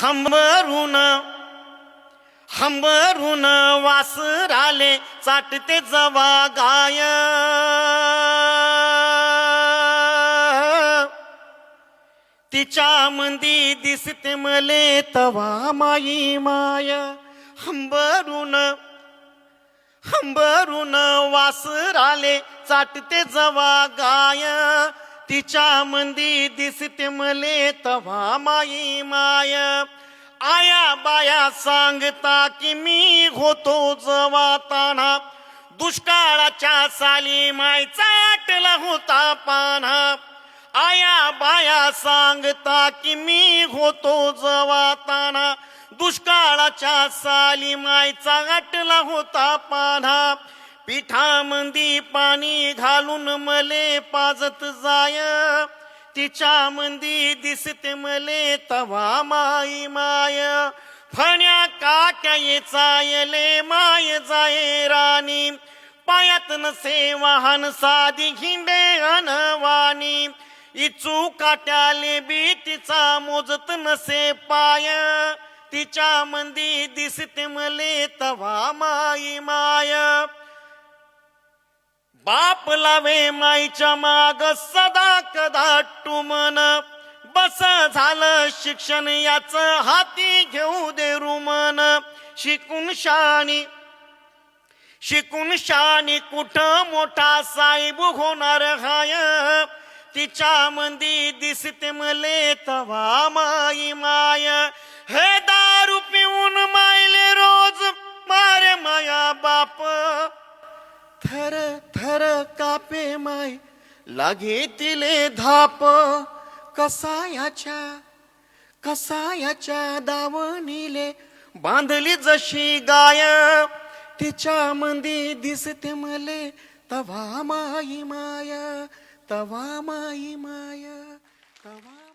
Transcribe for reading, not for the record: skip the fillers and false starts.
हंबरून हंबरून वासराले चाटते जवा गाय तिच्या मंदी दिसते मले तवा माई माय हंबरून हंबरून वासराले चाटते जवा गाय तिच्या मंदी दिसते मले तवा माई माय आया बाया सांगता की मी होतो जवा ताना दुष्काळाच्या साली मायचा आटला होता पाना आया बाया सांगता की मी होतो जवा ताना दुष्काळाच्या साली मायचा आटला होता पाना पिठामंदी पाणी घालून मले पाजत जाय तिच्या मंदी दिसते मले तवा माई माय फण्या काट्या येचायले माय जाये राणी पायात नसे वाहन साधी हिंडे अनवाणी इचू काट्याले बी तिचा मोजत नसे पाय तिच्या मंदी दिसते मले तवा माई माय बाप लावे माईच्या माग सदा कदा टुमन बस झालं शिक्षण याच हाती घेऊ दे रुमन शिकून शानी कुठं मोठा साहेब होणार हाय तिच्या मंदी दिसते मले तवा माई माय हे दारू पिऊन मायले रोज मारे माया बाप थर थर कापे माय लागे तिले धाप कसायाच्या दावणीले बांधली जशी गाय तिच्या मंदी दिसते मले तवा माई माय तवा माई माय तवा